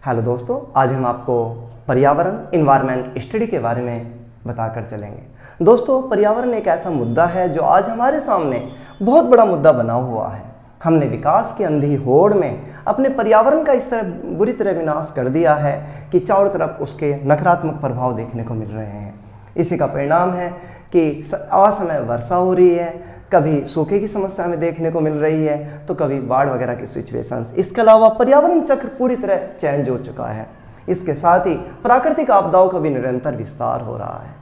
Hello दोस्तों, आज हम आपको पर्यावरण इन्वायरमेंट स्टडी के बारे में बताकर चलेंगे। दोस्तों, पर्यावरण एक ऐसा मुद्दा है जो आज हमारे सामने बहुत बड़ा मुद्दा बना हुआ है। हमने विकास की अंधी होड़ में अपने पर्यावरण का इस तरह बुरी तरह विनाश कर दिया है कि चारों तरफ उसके नकारात्मक प्रभाव देखने को मिल रहे हैं। इसी का परिणाम है कि असमय वर्षा हो रही है, कभी सूखे की समस्या हमें देखने को मिल रही है, तो कभी बाढ़ वगैरह की सिचुएशंस। इसके अलावा पर्यावरण चक्र पूरी तरह चेंज हो चुका है। इसके साथ ही प्राकृतिक आपदाओं का भी निरंतर विस्तार हो रहा है।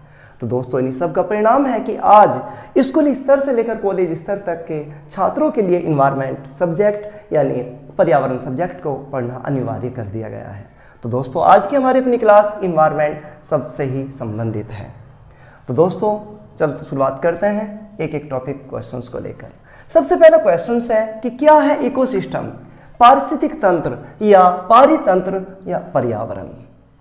तो दोस्तों, इन सब का परिणाम है कि आज स्कूली स्तर से लेकर कॉलेज स्तर तक के छात्रों के लिए इन्वायरमेंट सब्जेक्ट यानी पर्यावरण सब्जेक्ट को पढ़ना अनिवार्य कर दिया गया है। तो दोस्तों, आज की हमारी अपनी क्लास इन्वायरमेंट सबसे ही संबंधित है। तो दोस्तों, चलते शुरुआत करते हैं एक एक टॉपिक क्वेश्चंस को लेकर। सबसे पहला क्वेश्चंस है कि क्या है इकोसिस्टम, पारिस्थितिक तंत्र या पारितंत्र या पर्यावरण।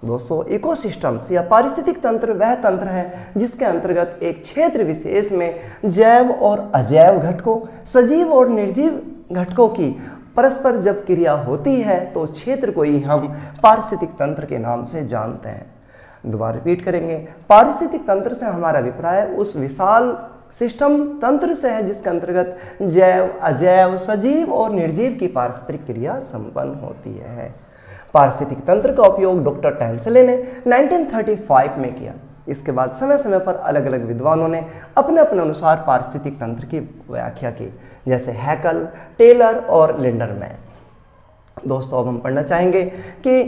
दोस्तों, इकोसिस्टम्स या पारिस्थितिक तंत्र वह तंत्र है जिसके अंतर्गत एक क्षेत्र विशेष में जैव और अजैव घटकों, सजीव और निर्जीव घटकों की परस्पर जब क्रिया होती है तो उस क्षेत्र को ही हम पारिस्थितिक तंत्र के नाम से जानते हैं। दोबारा रिपीट करेंगे, पारिस्थितिक तंत्र से हमारा अभिप्राय उस विशाल सिस्टम तंत्र से है जिसके अंतर्गत जैव, अजैव, सजीव और निर्जीव की पारस्परिक क्रिया संपन्न होती है। पारिस्थितिक तंत्र का उपयोग डॉक्टर टेंसले ने 1935 में किया। इसके बाद समय समय पर अलग अलग विद्वानों ने अपने अपने अनुसार पारिस्थितिक तंत्र की व्याख्या की, जैसे हैकल, टेलर और लिंडरमैन। दोस्तों, अब हम पढ़ना चाहेंगे कि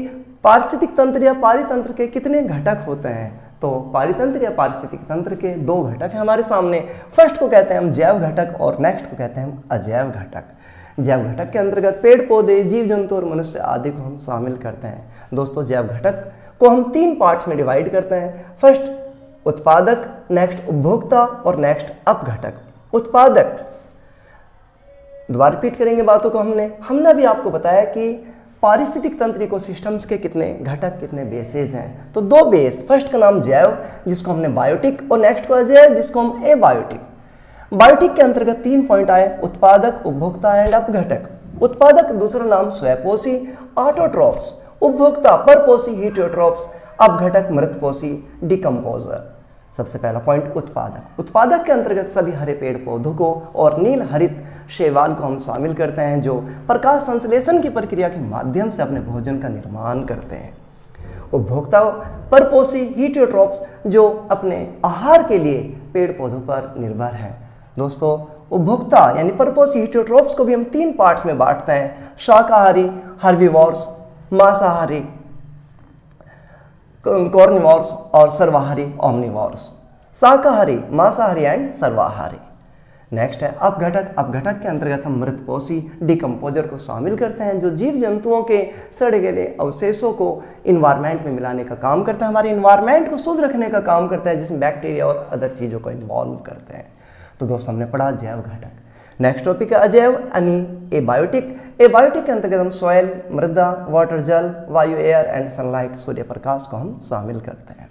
पारिस्थितिक तंत्र या पारितंत्र के कितने घटक होते हैं। तो पारितंत्र या पारिस्थितिक तंत्र के दो घटक हैं हमारे सामने। फर्स्ट को कहते हैं हम जैव घटक और नेक्स्ट को कहते हैं हम अजैव घटक। जैव घटक के अंतर्गत पेड़ पौधे, जीव जंतु और मनुष्य आदि को हम शामिल करते हैं। दोस्तों, जैव घटक को हम 3 पार्ट्स में डिवाइड करते हैं। फर्स्ट उत्पादक, नेक्स्ट उपभोक्ता और नेक्स्ट अपघटक। उत्पादक, दोबारा रिपीट करेंगे बातों को। हमने अभी आपको बताया कि पारिस्थितिक तंत्र इकोसिस्टम्स के कितने घटक, कितने बेसेस हैं। तो 2 बेस, फर्स्ट का नाम जैव जिसको हमने बायोटिक और नेक्स्ट को अजैव जिसको हम एबायोटिक। बायोटिक के अंतर्गत 3 पॉइंट आए, उत्पादक, उपभोक्ता एंड अपघटक। उत्पादक दूसरा नाम स्वयंपोषी ऑटोट्रॉप्स, उपभोक्ता परपोषी हीटेरोट्रॉप्स, अपघटक मृतपोषी डिकम्पोजर। सबसे पहला पॉइंट उत्पादक। उत्पादक के अंतर्गत सभी हरे पेड़ पौधों को और नील हरित शैवाल को हम शामिल करते हैं जो प्रकाश संश्लेषण की प्रक्रिया के माध्यम से अपने भोजन का निर्माण करते हैं। उपभोक्ता परपोषी हीटेरोट्रॉप्स जो अपने आहार के लिए पेड़ पौधों पर निर्भर हैं। दोस्तों, उपभोक्ता यानी परपोषी हीटेरोट्रॉप्स को भी हम 3 पार्ट्स में बांटते हैं, शाकाहारी हर्बीवोर्स, मांसाहारी कॉर्निवोर्स और सर्वाहारी ओमनिवोर्स। शाकाहारी, मांसाहारी एंड सर्वाहारी। नेक्स्ट है अपघटक। अपघटक के अंतर्गत हम मृतपोषी डिकम्पोजर को शामिल करते हैं जो जीव जंतुओं के सड़े गले अवशेषों को इन्वायरमेंट में मिलाने का काम करता है, हमारे इन्वायरमेंट को शुद्ध रखने का काम करता है, जिसमें बैक्टीरिया और अदर चीज़ों को इन्वॉल्व करते हैं। तो दोस्तों, हमने पढ़ा जैव घटक। नेक्स्ट टॉपिक है अजैव यानी एबायोटिक। एबायोटिक के अंतर्गत हम सॉइल, मृदा, वाटर, जल, वायु, air and sunlight, Surya Prakash को हम शामिल करते हैं।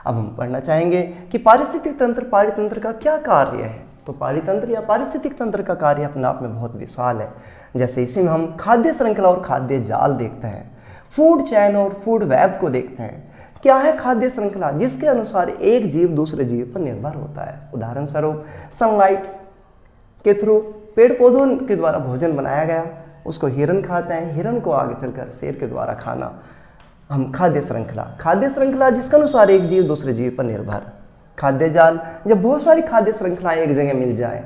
अब हम पढ़ना चाहेंगे कि पारिस्थितिक तंत्र, पारितंत्र का क्या कार्य है। तो पारितंत्र या पारिस्थितिक तंत्र का कार्य अपने आप में बहुत विशाल है। जैसे इसी में हम खाद्य श्रृंखला और खाद्य जाल देखते हैं, फूड चैन और फूड वेब को देखते हैं। क्या है खाद्य श्रृंखला? जिसके अनुसार एक जीव दूसरे जीव पर निर्भर होता है। उदाहरण स्वरूप सनलाइट के थ्रू पेड़ पौधों के द्वारा भोजन बनाया गया, उसको हिरन खाते हैं, हिरन को आगे चलकर शेर के द्वारा खाना, हम खाद्य श्रृंखला। खाद्य श्रृंखला जिसके अनुसार एक जीव दूसरे जीव पर निर्भर। खाद्य जाल, जब बहुत सारी खाद्य श्रृंखलाएं एक जगह मिल जाए।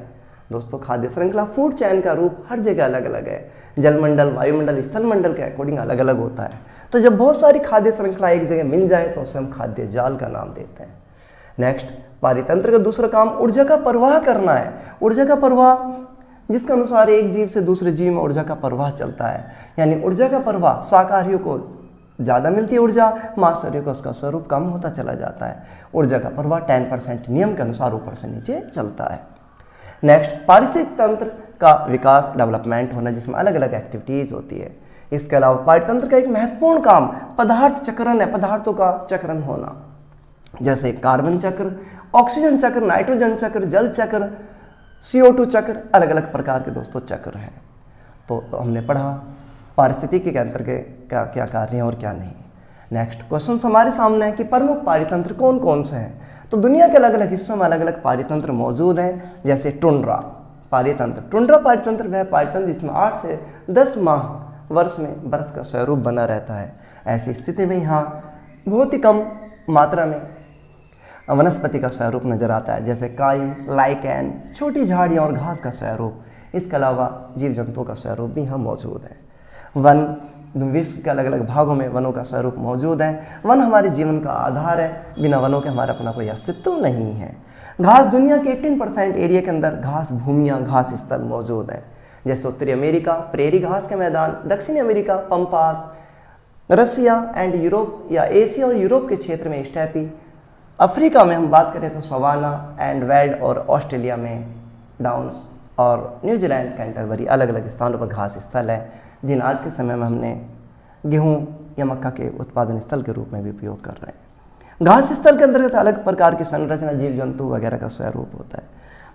दोस्तों, खाद्य श्रृंखला फूड चैन का रूप हर जगह अलग अलग है, जलमंडल, वायुमंडल, स्थल मंडल के अकॉर्डिंग अलग अलग होता है। तो जब बहुत सारी खाद्य श्रृंखला एक जगह मिल जाए तो उसे हम खाद्य जाल का नाम देते हैं। नेक्स्ट, पारितंत्र का दूसरा काम ऊर्जा का प्रवाह करना है। ऊर्जा का प्रवाह जिसके अनुसार एक जीव से दूसरे जीव में ऊर्जा का प्रवाह चलता है, यानी ऊर्जा का प्रवाह शाकाहारियों को ज़्यादा मिलती है ऊर्जा, मांसाहारियों का उसका स्वरूप कम होता चला जाता है। ऊर्जा का प्रवाह 10% नियम के अनुसार ऊपर से नीचे चलता है। नेक्स्ट, पारिस्थितिक तंत्र का विकास, डेवलपमेंट होना, जिसमें अलग अलग एक्टिविटीज़ होती है। इसके अलावा पारितंत्र का एक महत्वपूर्ण काम पदार्थ चक्रण है, पदार्थों का चक्रण होना, जैसे कार्बन चक्र, ऑक्सीजन चक्र, नाइट्रोजन चक्र, जल चक्र, CO2 चक्र, अलग अलग प्रकार के दोस्तों चक्र हैं। तो हमने पढ़ा पारिस्थितिकी के अंतर्गत क्या क्या कार्य हैं और क्या नहीं। नेक्स्ट क्वेश्चन हमारे सामने है कि प्रमुख पारितंत्र कौन कौन से हैं। तो दुनिया के अलग अलग हिस्सों में अलग अलग पारितंत्र मौजूद हैं, जैसे टुंड्रा पारितंत्र। टुंड्रा पारितंत्र वह पारितंत्र जिसमें 8 से 10 माह वर्ष में बर्फ का स्वरूप बना रहता है। ऐसी स्थिति में यहाँ बहुत ही कम मात्रा में वनस्पति का स्वरूप नजर आता है, जैसे काई, लाइकेन, छोटी झाड़ियाँ और घास का स्वरूप। इसके अलावा जीव जंतुओं का स्वरूप भी यहाँ मौजूद है। वन विश्व के अलग अलग भागों में वनों का स्वरूप मौजूद है। वन हमारे जीवन का आधार है, बिना वनों के हमारा अपना कोई अस्तित्व नहीं है। घास दुनिया के 18% एरिया के अंदर घास भूमियाँ, घास स्थल मौजूद हैं, जैसे उत्तरी अमेरिका प्रेरी घास के मैदान, दक्षिणी America pampas, Russia and Europe या एशिया और यूरोप के क्षेत्र में स्टेपी, अफ्रीका में हम बात करें तो सवाना एंड वेल्ड और ऑस्ट्रेलिया में डाउन्स और न्यूजीलैंड कैंटरबरी अलग अलग स्थानों पर घास स्थल है, जिन आज के समय में हमने गेहूं या मक्का के उत्पादन स्थल के रूप में भी उपयोग कर रहे हैं। घास स्थल के अंतर्गत अलग प्रकार की संरचना, जीव जंतु वगैरह का स्वरूप होता है।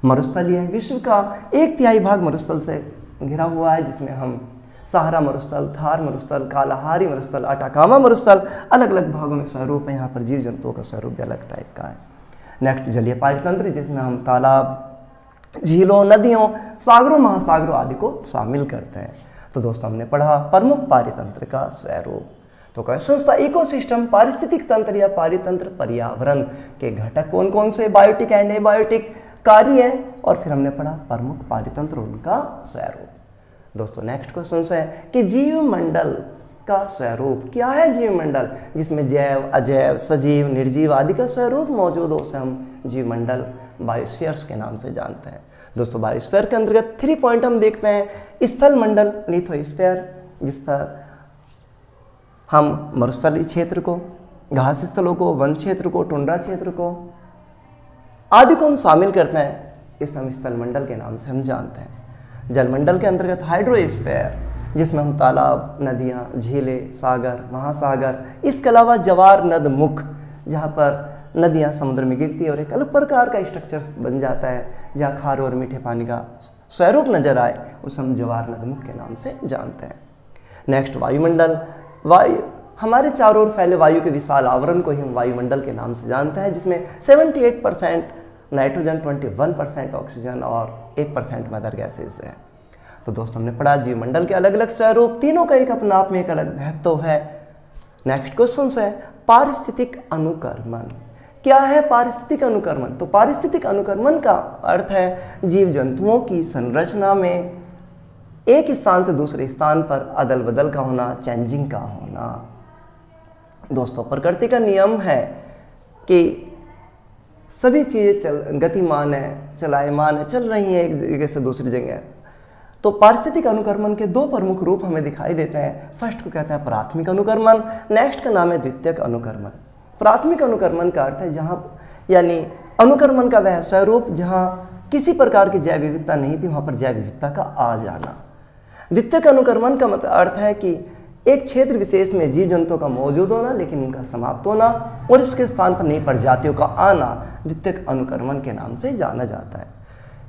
मरुस्थलीय विश्व का 1/3 भाग मरुस्थल से घिरा हुआ है, जिसमें हम सहारा मरुस्थल, थार मरुस्थल, कालाहारी मरुस्थल, अटाकामा मरुस्थल अलग अलग भागों में स्वरूप है। यहाँ पर जीव जंतुओं का स्वरूप भी अलग टाइप का है। नेक्स्ट जलीय पारितंत्र, जिसमें हम तालाब, झीलों, नदियों, सागरों, महासागरों आदि को शामिल करते हैं। तो दोस्तों हमने पढ़ा प्रमुख पारितंत्र का स्वरूप। तो क्वेश्चन था इकोसिस्टम, पारिस्थितिक तंत्र या पारितंत्र पर्यावरण के घटक कौन कौन से, बायोटिक एंड एबायोटिक कार्य हैं, और फिर हमने पढ़ा प्रमुख पारितंत्र उनका स्वरूप। दोस्तों नेक्स्ट क्वेश्चन है कि जीवमंडल का स्वरूप क्या है। जीवमंडल जिसमें जैव, अजैव, सजीव, निर्जीव आदि का स्वरूप मौजूद हो, उसे हम जीवमंडल बायोस्फीयर्स के नाम से जानते हैं। दोस्तों बायोस्फीयर के अंतर्गत 3 पॉइंट हम देखते हैं। स्थल मंडल लिथोस्फीयर, जिस पर हम मरुस्थलीय क्षेत्र को, घास स्थलों को, वन क्षेत्र को, टुंड्रा क्षेत्र को आदि को हम शामिल करते हैं, इस हम स्थल मंडल के नाम से हम जानते हैं। जलमंडल के अंतर्गत हाइड्रोस्फीयर, जिसमें हम तालाब, नदियाँ, झीलें, सागर, महासागर, इसके अलावा जवार नद मुख, जहाँ पर नदियाँ समुद्र में गिरती है और एक अलग प्रकार का स्ट्रक्चर बन जाता है, जहाँ खारे और मीठे पानी का स्वरूप नजर आए, उसे हम जवार नद मुख के नाम से जानते हैं। नेक्स्ट वायुमंडल, वायु हमारे चारों ओर फैले वायु के विशाल आवरण को ही हम वायुमंडल के नाम से जानते हैं, जिसमें 78% नाइट्रोजन, 21% ऑक्सीजन और 1% मदर गैसेज है। तो दोस्तों हमने पढ़ा जीवमंडल के अलग अलग स्वरूप, तीनों का एक अपना आप में एक अलग महत्व है। नेक्स्ट क्वेश्चन है पारिस्थितिक अनुक्रमण क्या है। पारिस्थितिक अनुक्रमण, तो पारिस्थितिक अनुक्रमण का अर्थ है जीव जंतुओं की संरचना में एक स्थान से दूसरे स्थान पर अदल बदल का होना, चेंजिंग का होना। दोस्तों प्रकृति का नियम है कि सभी चीज़ें गतिमान है, चलायमान है, चल रही हैं एक जगह से दूसरी जगह। तो पारिस्थितिक अनुक्रमण के 2 प्रमुख रूप हमें दिखाई देते हैं। फर्स्ट को कहते हैं प्राथमिक अनुक्रमण, नेक्स्ट का नाम है द्वितीयक अनुक्रमण। प्राथमिक अनुक्रमण का अर्थ है जहाँ यानी अनुक्रमण का वह स्वरूप जहाँ किसी प्रकार की जैव विविधता नहीं थी, वहाँ पर जैव विविधता का आ जाना। द्वितीयक अनुक्रमण का मतलब अर्थ है कि एक क्षेत्र विशेष में जीव जंतुओं का मौजूद होना लेकिन उनका समाप्त होना और इसके स्थान पर नई प्रजातियों का आना द्वितीयक अनुक्रमण के नाम से जाना जाता है।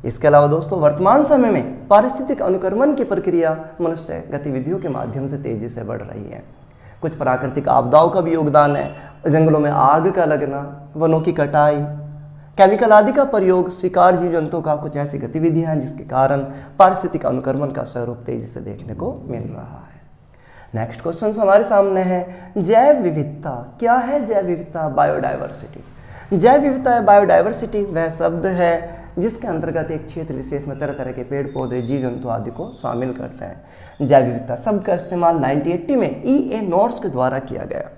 इसके अलावा दोस्तों वर्तमान समय में पारिस्थितिक अनुक्रमण की प्रक्रिया मनुष्य गतिविधियों के माध्यम से तेजी से बढ़ रही है। कुछ प्राकृतिक आपदाओं का भी योगदान है, जंगलों में आग का लगना, वनों की कटाई, केमिकल आदि का प्रयोग, शिकार जीव जंतुओं का कुछ ऐसी गतिविधियां हैं जिसके कारण पारिस्थितिक अनुक्रमण का स्वरूप तेजी से देखने को मिल रहा है। नेक्स्ट क्वेश्चन हमारे सामने है जैव विविधता क्या है। जैव विविधता बायोडाइवर्सिटी। जैव विविधता है बायोडाइवर्सिटी वह शब्द है जिसके अंतर्गत एक क्षेत्र विशेष में तरह तरह के पेड़ पौधे, जीव जंतु आदि को शामिल करते हैं। जैव विविधता शब्द का इस्तेमाल 1980 में EA नॉर्ड्स के द्वारा किया गया।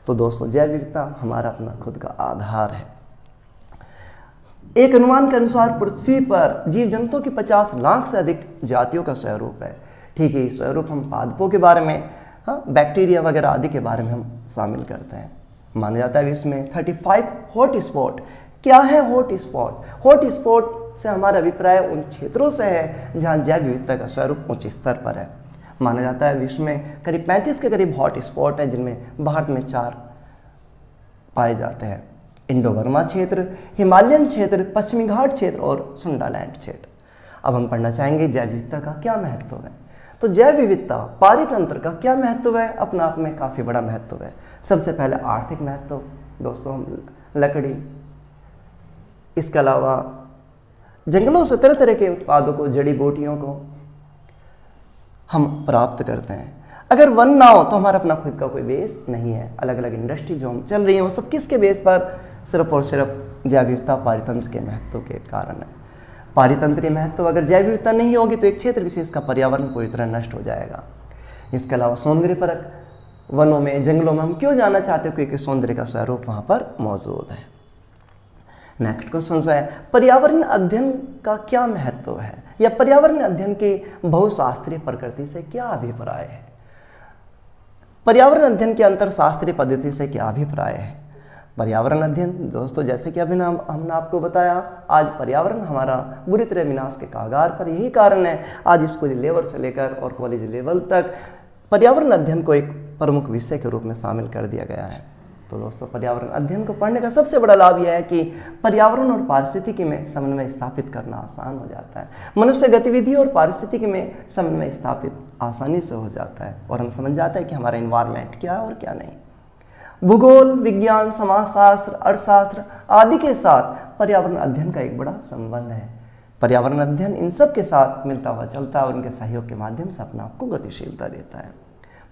तो दोस्तों जैव विविधता हमारा अपना खुद का आधार है। एक अनुमान के अनुसार पृथ्वी पर जीव जंतुओं की 50 लाख से अधिक जातियों का स्वरूप है। ठीक है, स्वरूप हम पादपों के बारे में, बैक्टीरिया वगैरह आदि के बारे में हम शामिल करते हैं। माना जाता है इसमें 35 हॉट स्पॉट। क्या है हॉट स्पॉट? हॉट स्पॉट से हमारा अभिप्राय उन क्षेत्रों से है जहां जैव विविधता का स्वरूप उच्च स्तर पर है। माना जाता है विश्व में करीब 35 के करीब हॉट स्पॉट है, जिनमें भारत में 4 पाए जाते हैं। इंडो बर्मा क्षेत्र, हिमालयन क्षेत्र, पश्चिमी घाट क्षेत्र और सुंडालैंड क्षेत्र। अब हम पढ़ना चाहेंगे जैव विविधता का क्या महत्व है। तो जैव विविधता पारितंत्र का क्या महत्व है? अपना आप में काफ़ी बड़ा महत्व है। सबसे पहले आर्थिक महत्व दोस्तों, लकड़ी, इसके अलावा जंगलों से तरह तरह के उत्पादों को, जड़ी बूटियों को हम प्राप्त करते हैं। अगर वन ना हो तो हमारा अपना खुद का कोई बेस नहीं है। अलग अलग इंडस्ट्री जो हम चल रही है वो सब किसके बेस पर? सिर्फ और सिर्फ जैव विविधता पारितंत्र के महत्व के कारण है। पारितंत्रीय महत्व, अगर जैव विविधता नहीं होगी तो एक क्षेत्र विशेष का पर्यावरण पूरी तरह नष्ट हो जाएगा। इसके अलावा सौंदर्य परक, वनों में, जंगलों में हम क्यों जाना चाहते हैं? क्योंकि सौंदर्य का स्वरूप वहाँ पर मौजूद है। नेक्स्ट क्वेश्चन है, पर्यावरण अध्ययन का क्या महत्व है, या पर्यावरण अध्ययन की बहुशास्त्रीय प्रकृति से क्या अभिप्राय है? पर्यावरण अध्ययन के अंतर शास्त्रीय पद्धति से क्या अभिप्राय है? पर्यावरण अध्ययन दोस्तों, जैसे कि अभी हमने आपको बताया, आज पर्यावरण हमारा बुरी तरह विनाश के कगार पर। यही कारण है आज स्कूली लेवल से लेकर और कॉलेज लेवल तक पर्यावरण अध्ययन को एक प्रमुख विषय के रूप में शामिल कर दिया गया है। तो दोस्तों, पर्यावरण अध्ययन को पढ़ने का सबसे बड़ा लाभ यह है कि पर्यावरण और पारिस्थितिकी में समन्वय स्थापित करना आसान हो जाता है। मनुष्य गतिविधि और पारिस्थितिकी में समन्वय स्थापित आसानी से हो जाता है और हम समझ जाते हैं कि हमारा इन्वायरमेंट क्या है और क्या नहीं। भूगोल, विज्ञान, समाजशास्त्र, अर्थशास्त्र आदि के साथ पर्यावरण अध्ययन का एक बड़ा संबंध है। पर्यावरण अध्ययन इन सब के साथ मिलता हुआ चलता है और उनके सहयोग के माध्यम से अपना आपको गतिशीलता देता है।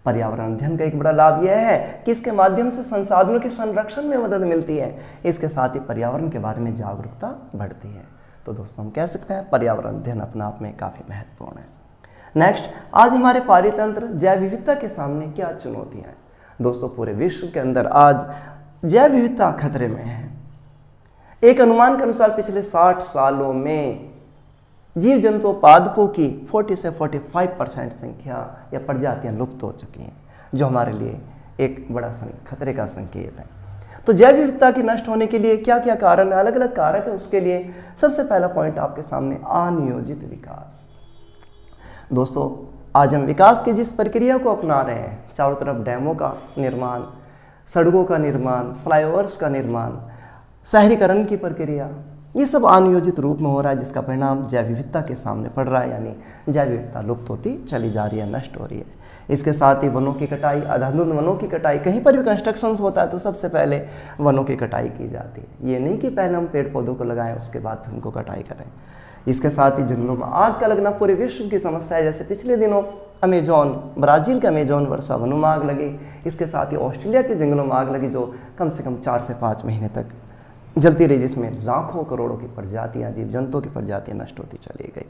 पर्यावरण अध्ययन का एक बड़ा लाभ यह है कि इसके माध्यम से संसाधनों के संरक्षण में मदद मिलती है। इसके साथ ही पर्यावरण के बारे में जागरूकता बढ़ती है। तो दोस्तों, हम कह सकते हैं पर्यावरण अध्ययन अपना आप में काफ़ी महत्वपूर्ण है। नेक्स्ट, आज हमारे पारितंत्र जैव विविधता के सामने क्या चुनौतियाँ हैं? दोस्तों, पूरे विश्व के अंदर आज जैव विविधता खतरे में है। एक अनुमान के अनुसार पिछले 60 सालों में जीव जंतु पादपों की 40 से 45% संख्या या प्रजातियां लुप्त हो चुकी हैं, जो हमारे लिए एक बड़ा खतरे का संकेत है। तो जैव विविधता के नष्ट होने के लिए क्या क्या कारण है, अलग अलग कारक है। उसके लिए सबसे पहला पॉइंट आपके सामने, अनियोजित विकास। दोस्तों, आज हम विकास की जिस प्रक्रिया को अपना रहे हैं, चारों तरफ डैमों का निर्माण, सड़कों का निर्माण, फ्लाईओवर्स का निर्माण, शहरीकरण की प्रक्रिया, ये सब अनियोजित रूप में हो रहा है, जिसका परिणाम जैव विविधता के सामने पड़ रहा है। यानी जैव विविधता लुप्त होती चली जा रही है, नष्ट हो रही है। इसके साथ ही वनों की कटाई, अंधाधुंध वनों की कटाई, कहीं पर भी कंस्ट्रक्शंस होता है तो सबसे पहले वनों की कटाई की जाती है। ये नहीं कि पहले हम पेड़ पौधों को लगाएं उसके बाद उनको कटाई करें। इसके साथ ही जंगलों में आग का लगना पूरे विश्व की समस्या है। जैसे पिछले दिनों अमेजोन, ब्राज़ील के अमेजोन वर्षा वनों में आग लगी। इसके साथ ही ऑस्ट्रेलिया के जंगलों में आग लगी, जो कम से कम 4 से 5 महीने तक जलती रही, जिसमें लाखों करोड़ों की प्रजातियां, जीव जंतुओं की प्रजातियां नष्ट होती चली गई।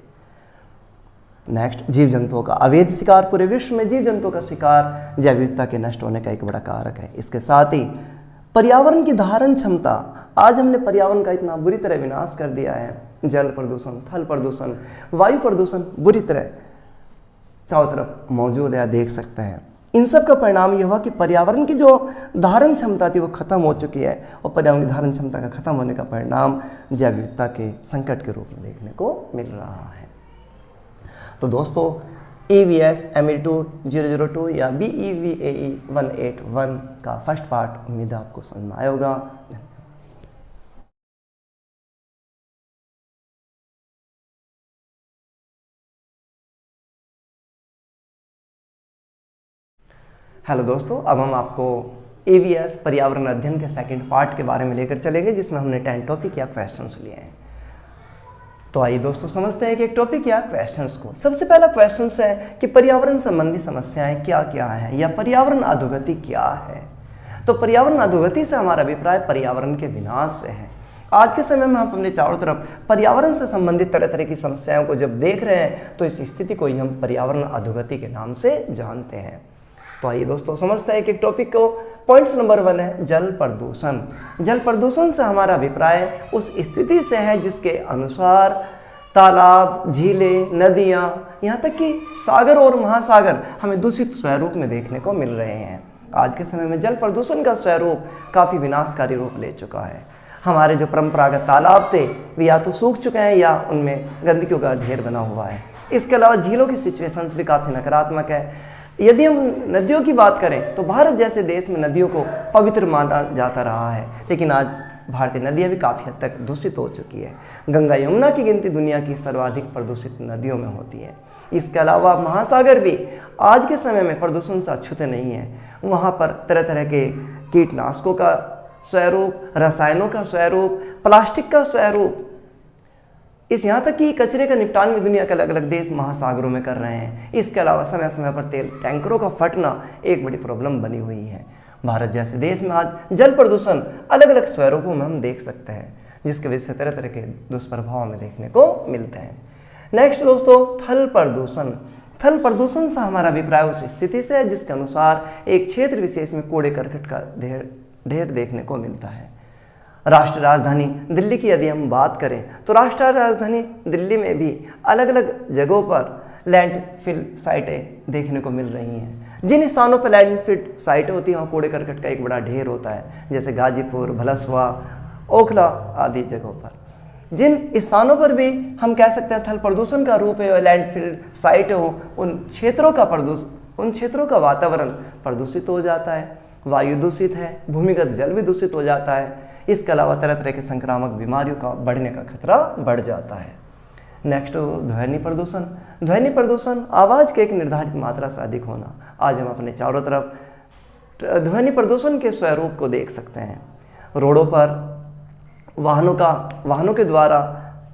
नेक्स्ट, जीव जंतुओं का अवैध शिकार। पूरे विश्व में जीव जंतुओं का शिकार जैव विविधता के नष्ट होने का एक बड़ा कारक है। इसके साथ ही पर्यावरण की धारण क्षमता। आज हमने पर्यावरण का इतना बुरी तरह विनाश कर दिया है। जल प्रदूषण, थल प्रदूषण, वायु प्रदूषण बुरी तरह चारों तरफ मौजूद है, देख सकते हैं। इन सब का परिणाम यह हुआ कि पर्यावरण की जो धारण क्षमता थी वो खत्म हो चुकी है, और पर्यावरण की धारण क्षमता का खत्म होने का परिणाम जैव विविधता के संकट के रूप में देखने को मिल रहा है। तो दोस्तों, EVS ME2002 या BEVAE 181 का फर्स्ट पार्ट उम्मीद है आपको समझ में आया होगा। हेलो दोस्तों, अब हम आपको EVS पर्यावरण अध्ययन के सेकंड पार्ट के बारे में लेकर चलेंगे, जिसमें हमने 10 टॉपिक या क्वेश्चंस लिए हैं। तो आइए दोस्तों समझते हैं कि एक टॉपिक या क्वेश्चंस को। सबसे पहला क्वेश्चन है कि पर्यावरण संबंधी समस्याएं क्या क्या हैं, या पर्यावरण अधोगति क्या है। तो पर्यावरण अधोगति से हमारा अभिप्राय पर्यावरण के विनाश से है। आज के समय में हम अपने चारों तरफ पर्यावरण से संबंधित तरह तरह की समस्याओं को जब देख रहे हैं तो इस स्थिति को ही हम पर्यावरण अधोगति के नाम से जानते हैं। तो आइए दोस्तों समझते हैं कि एक टॉपिक को। पॉइंट्स नंबर 1 है जल प्रदूषण। जल प्रदूषण से हमारा अभिप्राय उस स्थिति से है जिसके अनुसार तालाब, झीलें, नदियाँ, यहाँ तक कि सागर और महासागर हमें दूषित स्वरूप में देखने को मिल रहे हैं। आज के समय में जल प्रदूषण का स्वरूप काफ़ी विनाशकारी रूप ले चुका है। हमारे जो परंपरागत तालाब थे वे या तो सूख चुके हैं या उनमें गंदगियों का ढेर बना हुआ है। इसके अलावा झीलों की सिचुएशंस भी काफ़ी नकारात्मक है। यदि हम नदियों की बात करें तो भारत जैसे देश में नदियों को पवित्र माना जाता रहा है, लेकिन आज भारतीय नदियाँ भी काफ़ी हद तक दूषित हो चुकी है। गंगा यमुना की गिनती दुनिया की सर्वाधिक प्रदूषित नदियों में होती है। इसके अलावा महासागर भी आज के समय में प्रदूषण से अछूते नहीं है। वहाँ पर तरह तरह के कीटनाशकों का स्वरूप, रसायनों का स्वरूप, प्लास्टिक का स्वरूप, इस यहाँ तक कि कचरे का निपटान भी दुनिया के अलग अलग देश महासागरों में कर रहे हैं। इसके अलावा समय समय पर तेल टैंकरों का फटना एक बड़ी प्रॉब्लम बनी हुई है। भारत जैसे देश में आज जल प्रदूषण अलग अलग स्वरूपों में हम देख सकते हैं, जिसके वजह से तरह तरह के दुष्प्रभाव हमें देखने को मिलते हैं। नेक्स्ट दोस्तों, थल प्रदूषण। थल प्रदूषण से हमारा अभिप्राय उस स्थिति से है जिसके अनुसार एक क्षेत्र विशेष में कूड़े करकट का ढेर देखने को मिलता है। राष्ट्रीय राजधानी दिल्ली की यदि हम बात करें तो राष्ट्रीय राजधानी दिल्ली में भी अलग अलग जगहों पर लैंडफिल साइटें देखने को मिल रही हैं। जिन स्थानों पर लैंडफिल साइटें होती हैं वहाँ कूड़े करकट का एक बड़ा ढेर होता है, जैसे गाजीपुर, भलसवा, ओखला आदि जगहों पर। जिन स्थानों पर भी हम कह सकते हैं थल प्रदूषण का रूप है, लैंडफिल साइट हो, उन क्षेत्रों का वातावरण प्रदूषित हो जाता है, वायु दूषित है, भूमिगत जल भी दूषित हो जाता है। इसके अलावा तरह तरह के संक्रामक बीमारियों का बढ़ने का खतरा बढ़ जाता है। नेक्स्ट, ध्वनि प्रदूषण। ध्वनि प्रदूषण आवाज़ के एक निर्धारित मात्रा से अधिक होना। आज हम अपने चारों तरफ ध्वनि प्रदूषण के स्वरूप को देख सकते हैं। रोडों पर वाहनों के द्वारा,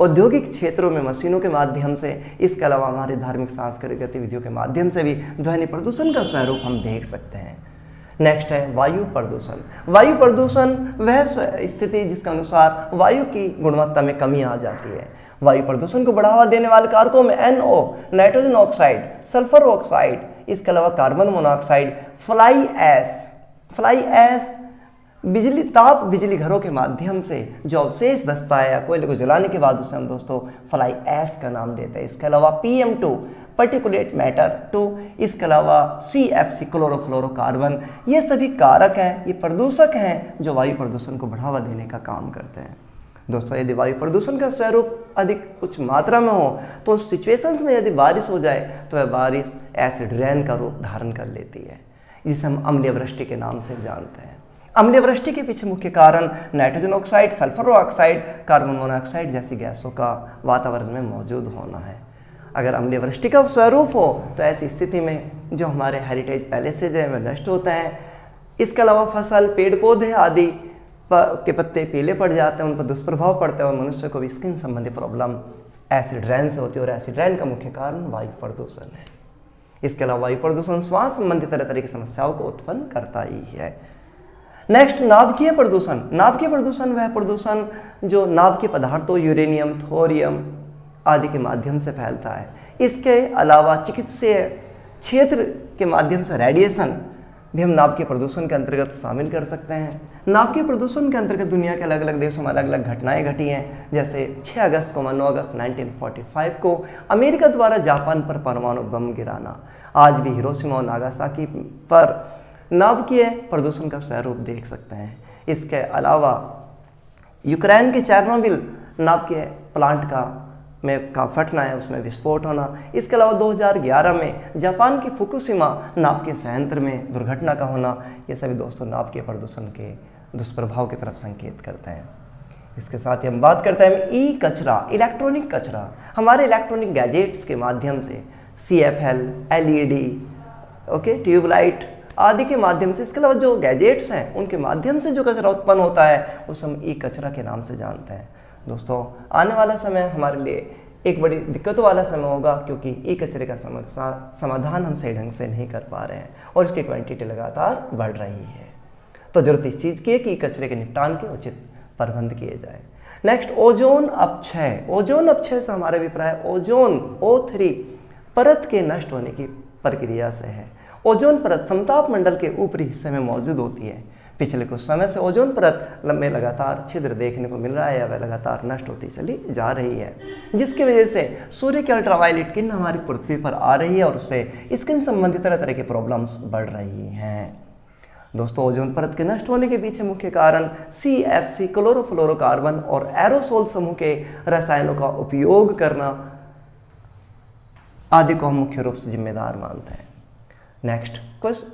औद्योगिक क्षेत्रों में मशीनों के माध्यम से, इसके अलावा हमारे धार्मिक सांस्कृतिक गतिविधियों के माध्यम से भी ध्वनि प्रदूषण का स्वरूप हम देख सकते हैं। नेक्स्ट है वायु प्रदूषण। वायु प्रदूषण वह स्थिति जिसके अनुसार वायु की गुणवत्ता में कमी आ जाती है। वायु प्रदूषण को बढ़ावा देने वाले कारकों में NO, nitrogen oxide, sulphur oxide, इसके अलावा कार्बन मोनोऑक्साइड, फ्लाई ऐश, बिजली घरों के माध्यम से जो अवशेष बचता है या कोयले को जलाने के बाद उसे हम दोस्तों फ्लाई ऐश का नाम देते हैं। इसके अलावा PM2, पार्टिकुलेट मैटर 2, इसके अलावा CFC, क्लोरोफ्लोरोकार्बन, ये सभी कारक हैं, ये प्रदूषक हैं जो वायु प्रदूषण को बढ़ावा देने का काम करते हैं। दोस्तों, यदि वायु प्रदूषण का स्वरूप अधिक उच्च मात्रा में हो तो उस सिचुएशंस में यदि बारिश हो जाए तो वह बारिश एसिड रेन का रूप धारण कर लेती है, जिसे हम अम्लीय वृष्टि के नाम से जानते हैं। अम्लीय वृष्टि के पीछे मुख्य कारण nitrogen oxide, sulphur oxide, carbon monoxide जैसी गैसों का वातावरण में मौजूद होना है। अगर अम्लीय वृष्टि का स्वरूप हो तो ऐसी स्थिति में जो हमारे हेरिटेज पैलेसेज हैं वह नष्ट होते हैं। इसके अलावा फसल, पेड़ पौधे आदि के पत्ते पीले पड़ जाते हैं, उन पर दुष्प्रभाव पड़ता है और मनुष्य को भी स्किन संबंधी प्रॉब्लम एसिड रेन से होती है, और एसिड रेन का मुख्य कारण वायु प्रदूषण है। इसके अलावा वायु प्रदूषण श्वास संबंधी तरह तरह की समस्याओं को उत्पन्न करता ही है। नेक्स्ट, नाभिकीय प्रदूषण। नाभिकीय प्रदूषण वह प्रदूषण जो नाभिकीय पदार्थों, यूरेनियम, थोरियम आदि के माध्यम से फैलता है। इसके अलावा चिकित्सीय क्षेत्र के माध्यम से रेडिएशन भी हम नाभिकीय प्रदूषण के अंतर्गत शामिल कर सकते हैं। नाभिकीय प्रदूषण के अंतर्गत दुनिया के अलग अलग देशों में अलग अलग घटनाएं घटी हैं। जैसे 6 अगस्त को 9 अगस्त 1945 को अमेरिका द्वारा जापान पर परमाणु बम गिराना। आज भी हिरोशिमा और नागासाकी पर नाभिकीय प्रदूषण का स्वरूप देख सकते हैं। इसके अलावा यूक्रेन के चेर्नोबिल नाभिकीय प्लांट का फटना है, उसमें विस्फोट होना। इसके अलावा 2011 में जापान की फुकुशिमा नाभिकीय संयंत्र में दुर्घटना का होना। ये सभी दोस्तों नाभिकीय प्रदूषण के दुष्प्रभाव की तरफ संकेत करते हैं। इसके साथ ही हम बात करते हैं ई कचरा, इलेक्ट्रॉनिक कचरा। हमारे इलेक्ट्रॉनिक गैजेट्स के माध्यम से CFL, LED, ट्यूबलाइट आदि के माध्यम से, इसके अलावा जो गैजेट्स हैं उनके माध्यम से जो कचरा उत्पन्न होता है उसे हम ई कचरा के नाम से जानते हैं। दोस्तों, आने वाला समय हमारे लिए एक बड़ी दिक्कतों वाला समय होगा, क्योंकि ई कचरे का समाधान हम सही ढंग से नहीं कर पा रहे हैं और इसकी क्वांटिटी लगातार बढ़ रही है। तो जरूरत इस चीज़ की है कि कचरे के निपटान के उचित प्रबंध किए जाए। नेक्स्ट, ओजोन अपक्षय। ओजोन अपक्षय से हमारा अभिप्राय ओजोन O3 परत के नष्ट होने की प्रक्रिया से है। ओजोन परत समताप मंडल के ऊपरी हिस्से में मौजूद होती है। पिछले कुछ समय से ओजोन परत में लगातार छिद्र देखने को मिल रहा है या वह लगातार नष्ट होती चली जा रही है, जिसकी वजह से सूर्य की अल्ट्रावायलेट किरण हमारी पृथ्वी पर आ रही है और उससे स्किन संबंधी तरह तरह की प्रॉब्लम्स बढ़ रही हैं। दोस्तों, ओजोन परत के नष्ट होने के पीछे मुख्य कारण CFC, क्लोरोफ्लोरोकार्बन और एरोसोल समूह के रसायनों का उपयोग करना आदि को हम मुख्य रूप से जिम्मेदार मानते हैं। नेक्स्ट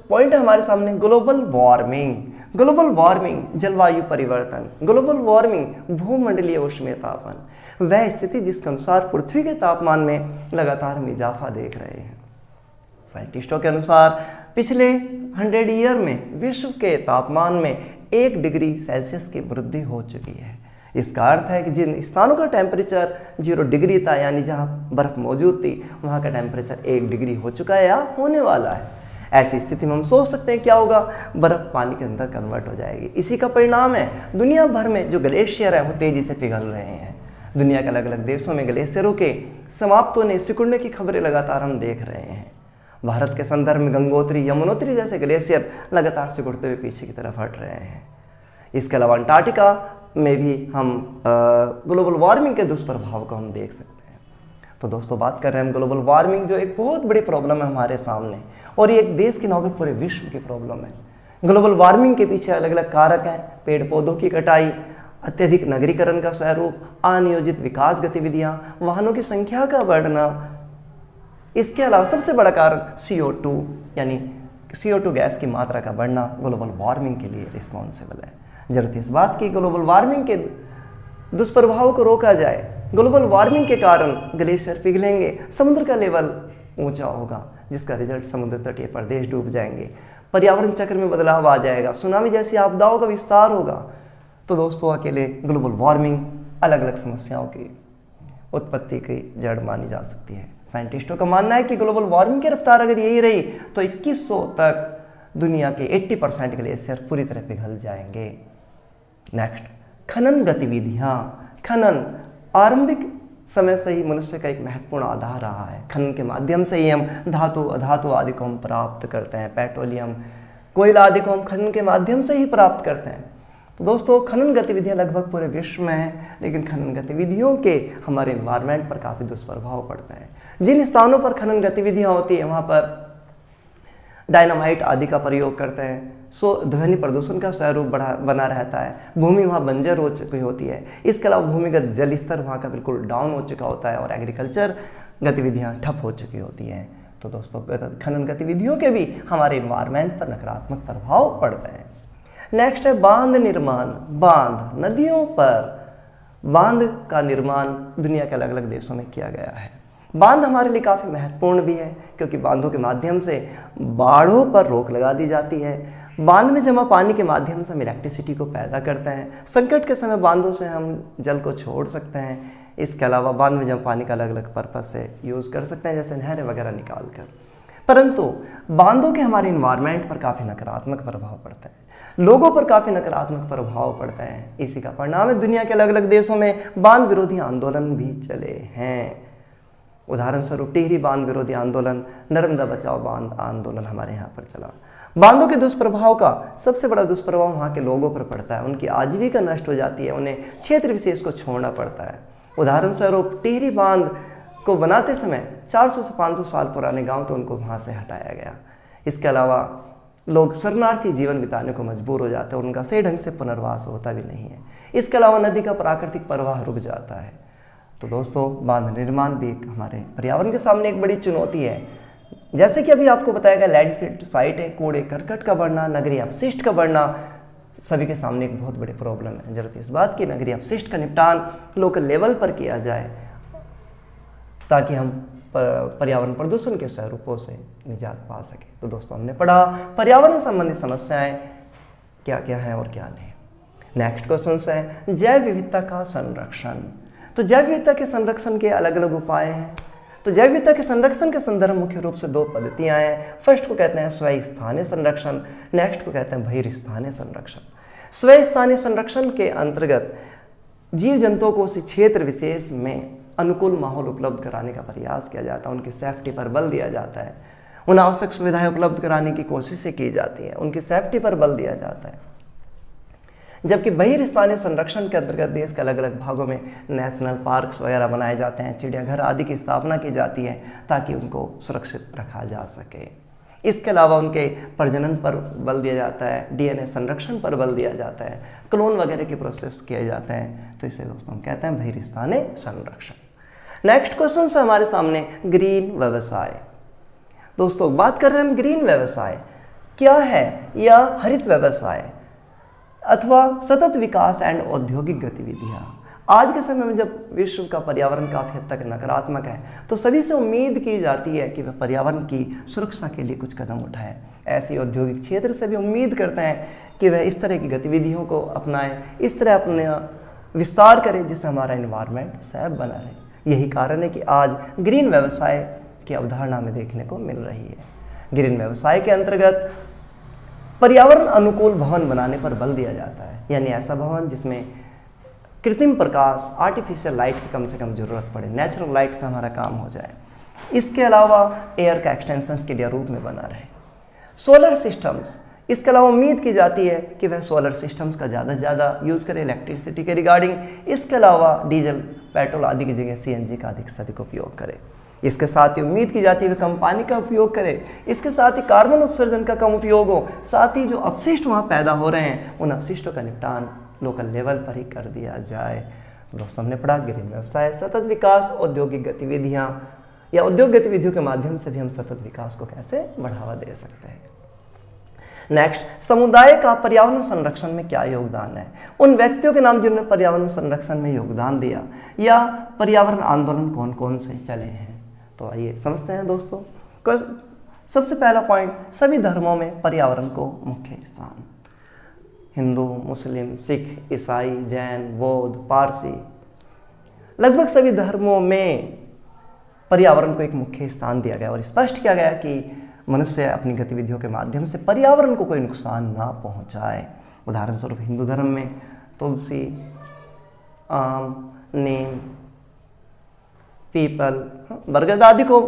पॉइंट है हमारे सामने ग्लोबल वार्मिंग। ग्लोबल वार्मिंग जलवायु परिवर्तन, ग्लोबल वार्मिंग भूमंडलीय उष्णतापन, वह स्थिति जिसके अनुसार पृथ्वी के तापमान में लगातार हम इजाफा देख रहे हैं। साइंटिस्टों के अनुसार पिछले 100 ईयर में विश्व के तापमान में 1 डिग्री सेल्सियस की वृद्धि हो चुकी है। इसका अर्थ है कि जिन स्थानों का टेम्परेचर 0 डिग्री था, यानी जहाँ बर्फ मौजूद थी, वहाँ का टेम्परेचर 1 डिग्री हो चुका है या होने वाला है। ऐसी स्थिति में हम सोच सकते हैं क्या होगा, बर्फ पानी के अंदर कन्वर्ट हो जाएगी। इसी का परिणाम है दुनिया भर में जो ग्लेशियर है वो तेजी से पिघल रहे हैं। दुनिया के अलग अलग देशों में ग्लेशियरों के समाप्त होने, सिकुड़ने की खबरें लगातार हम देख रहे हैं। भारत के संदर्भ में गंगोत्री, यमुनोत्री जैसे ग्लेशियर लगातार सिकुड़ते हुए पीछे की तरफ हट रहे हैं। इसके अलावा अंटार्कटिका में भी हम ग्लोबल वार्मिंग के दुष्प्रभाव को हम देख सकते हैं। तो दोस्तों बात कर रहे हैं हम ग्लोबल वार्मिंग, जो एक बहुत बड़ी प्रॉब्लम है हमारे सामने, और ये एक देश की न होकर पूरे विश्व की प्रॉब्लम है। ग्लोबल वार्मिंग के पीछे अलग अलग कारक हैं। पेड़ पौधों की कटाई, अत्यधिक नगरीकरण का स्वरूप, अनियोजित विकास गतिविधियां, वाहनों की संख्या का बढ़ना। इसके अलावा सबसे बड़ा कारण CO2 यानी CO2 गैस की मात्रा का बढ़ना ग्लोबल वार्मिंग के लिए रिस्पॉन्सिबल है। जरूरत इस बात की ग्लोबल वार्मिंग के दुष्प्रभाव को रोका जाए। ग्लोबल वार्मिंग के कारण ग्लेशियर पिघलेंगे, समुद्र का लेवल ऊंचा होगा, जिसका रिजल्ट समुद्र तटीय प्रदेश डूब जाएंगे, पर्यावरण चक्र में बदलाव आ जाएगा, सुनामी जैसी आपदाओं का विस्तार होगा। तो दोस्तों अकेले ग्लोबल वार्मिंग अलग अलग समस्याओं की उत्पत्ति की जड़ मानी जा सकती है। साइंटिस्टों का मानना है कि ग्लोबल वार्मिंग की रफ्तार अगर यही रही तो 2100 तक दुनिया के 80% ग्लेशियर पूरी तरह पिघल जाएंगे। नेक्स्ट, खनन गतिविधियां। खनन आरंभिक समय से ही मनुष्य का एक महत्वपूर्ण आधार रहा है। खनन के माध्यम से ही हम धातु, अधातु आदि को हम प्राप्त करते हैं। पेट्रोलियम, कोयला आदि को हम खनन के माध्यम से ही प्राप्त करते हैं। तो दोस्तों खनन गतिविधियां लगभग पूरे विश्व में हैं, लेकिन खनन गतिविधियों के हमारे एनवायरनमेंट पर काफ़ी दुष्प्रभाव पड़ता है। जिन स्थानों पर खनन गतिविधियां होती है वहाँ पर डायनामाइट आदि का प्रयोग करते हैं, सो ध्वनि प्रदूषण का स्वरूप बना रहता है। भूमि वहाँ बंजर हो चुकी होती है। इसके अलावा भूमिगत जल स्तर वहाँ का बिल्कुल डाउन हो चुका होता है और एग्रीकल्चर गतिविधियाँ ठप हो चुकी होती हैं। तो दोस्तों खनन गतिविधियों के भी हमारे इन्वायरमेंट पर नकारात्मक प्रभाव पड़ते हैं। नेक्स्ट है बांध निर्माण। बांध, नदियों पर बांध का निर्माण दुनिया के अलग अलग देशों में किया गया है। बांध हमारे लिए काफ़ी महत्वपूर्ण भी है, क्योंकि बांधों के माध्यम से बाढ़ों पर रोक लगा दी जाती है। बांध में जमा पानी के माध्यम से हम इलेक्ट्रिसिटी को पैदा करते हैं। संकट के समय बांधों से हम जल को छोड़ सकते हैं। इसके अलावा बांध में जमा पानी का अलग अलग पर्पज से यूज़ कर सकते हैं, जैसे नहरें वगैरह निकाल कर। परंतु बांधों के हमारे इन्वायरमेंट पर काफ़ी नकारात्मक प्रभाव पड़ता है, लोगों पर काफ़ी नकारात्मक प्रभाव पड़ता है। इसी का परिणाम है दुनिया के अलग अलग देशों में बांध विरोधी आंदोलन भी चले हैं। उदाहरण स्वरूप टिहरी बांध विरोधी आंदोलन, नर्मदा बचाओ बांध आंदोलन हमारे यहाँ पर चला। बांधों के दुष्प्रभाव का सबसे बड़ा दुष्प्रभाव वहाँ के लोगों पर पड़ता है। उनकी आजीविका नष्ट हो जाती है, उन्हें क्षेत्र विशेष को छोड़ना पड़ता है। उदाहरण स्वरूप टिहरी बांध को बनाते समय 400 से 500 साल पुराने गांव तो उनको वहाँ से हटाया गया। इसके अलावा लोग शरणार्थी जीवन बिताने को मजबूर हो जाते हैं और उनका सही ढंग से पुनर्वास होता भी नहीं है। इसके अलावा नदी का प्राकृतिक प्रवाह रुक जाता है। तो दोस्तों बांध निर्माण भी हमारे पर्यावरण के सामने एक बड़ी चुनौती है। जैसे कि अभी आपको बताया गया, लैंडफिल साइट है, कूड़े करकट का बढ़ना, नगरीय अपशिष्ट का बढ़ना सभी के सामने एक बहुत बड़ी प्रॉब्लम है। जरूरत इस बात की नगरीय अपशिष्ट का निपटान लोकल लेवल पर किया जाए, ताकि हम पर्यावरण प्रदूषण के स्वरूपों से निजात पा सके। तो दोस्तों हमने पढ़ा पर्यावरण संबंधी समस्याएं क्या क्या हैं और क्या नहीं। नेक्स्ट क्वेश्चन है जैव विविधता का संरक्षण। तो जैव विविधता के संरक्षण के अलग अलग उपाय हैं। तो जैव विविधता के संरक्षण के संदर्भ मुख्य रूप से 2 पद्धतियां हैं। फर्स्ट को कहते हैं स्वयं स्थानीय संरक्षण, नेक्स्ट को कहते हैं बहिर्स्थानीय संरक्षण। स्वयं स्थानीय संरक्षण के अंतर्गत जीव जंतुओं को उसी क्षेत्र विशेष में अनुकूल माहौल उपलब्ध कराने का प्रयास किया जाता है, उनकी सेफ्टी पर बल दिया जाता है, उन आवश्यक सुविधाएं उपलब्ध कराने की कोशिशें की जाती हैं, उनकी सेफ्टी पर बल दिया जाता है। जबकि बहिर्स्थानीय संरक्षण के अंतर्गत देश के अलग अलग भागों में नेशनल पार्क्स वगैरह बनाए जाते हैं, चिड़ियाघर आदि की स्थापना की जाती है, ताकि उनको सुरक्षित रखा जा सके। इसके अलावा उनके प्रजनन पर बल दिया जाता है, DNA संरक्षण पर बल दिया जाता है, क्लोन वगैरह के प्रोसेस किए जाते हैं। तो इसे दोस्तों हम कहते हैं बहिर्स्थानीय संरक्षण। नेक्स्ट क्वेश्चन है हमारे सामने ग्रीन व्यवसाय। दोस्तों बात कर रहे हैं हम ग्रीन व्यवसाय क्या है, या हरित व्यवसाय अथवा सतत विकास एंड औद्योगिक गतिविधियां। आज के समय में जब विश्व का पर्यावरण काफ़ी हद तक नकारात्मक है, तो सभी से उम्मीद की जाती है कि वह पर्यावरण की सुरक्षा के लिए कुछ कदम उठाएं। ऐसे औद्योगिक क्षेत्र से भी उम्मीद करते हैं कि वह इस तरह की गतिविधियों को अपनाएं, इस तरह अपने विस्तार करें जिससे हमारा इन्वायरमेंट सेफ बना रहे। यही कारण है कि आज ग्रीन व्यवसाय की अवधारणा में देखने को मिल रही है। ग्रीन व्यवसाय के अंतर्गत पर्यावरण अनुकूल भवन बनाने पर बल दिया जाता है, यानी ऐसा भवन जिसमें कृत्रिम प्रकाश, आर्टिफिशियल लाइट की कम से कम जरूरत पड़े, नेचुरल लाइट से हमारा काम हो जाए। इसके अलावा एयर का एक्सटेंशन के लिए रूप में बना रहे। सोलर सिस्टम्स, इसके अलावा उम्मीद की जाती है कि वह सोलर सिस्टम्स का ज़्यादा से ज़्यादा यूज़ करें इलेक्ट्रिसिटी के रिगार्डिंग। इसके अलावा डीजल, पेट्रोल आदि की जगह सीएनजी का अधिक से अधिक उपयोग करें। इसके साथ ही उम्मीद की जाती है कि कम पानी का उपयोग करें। इसके साथ ही कार्बन उत्सर्जन का कम उपयोग हो। साथ ही जो अपशिष्ट वहाँ पैदा हो रहे हैं, उन अपशिष्टों का निपटान लोकल लेवल पर ही कर दिया जाए। दोस्तों हमने पढ़ा ग्रीन व्यवसाय, सतत विकास, औद्योगिक गतिविधियाँ, या उद्योग गतिविधियों के माध्यम से भी हम सतत विकास को कैसे बढ़ावा दे सकते हैं। नेक्स्ट, समुदाय का पर्यावरण संरक्षण में क्या योगदान है। उन व्यक्तियों के नाम जिन्होंने पर्यावरण संरक्षण में योगदान दिया, या पर्यावरण आंदोलन कौन कौन से चले हैं। तो आइए समझते हैं दोस्तों। सबसे पहला पॉइंट, सभी धर्मों में पर्यावरण को मुख्य स्थान। हिंदू, मुस्लिम, सिख, ईसाई, जैन, बौद्ध, पारसी, लगभग सभी धर्मों में पर्यावरण को एक मुख्य स्थान दिया गया और स्पष्ट किया गया कि मनुष्य अपनी गतिविधियों के माध्यम से पर्यावरण को कोई नुकसान ना पहुंचाए। उदाहरण स्वरूप हिंदू धर्म में तुलसी, आम, नीम, पीपल, बरगद आदि को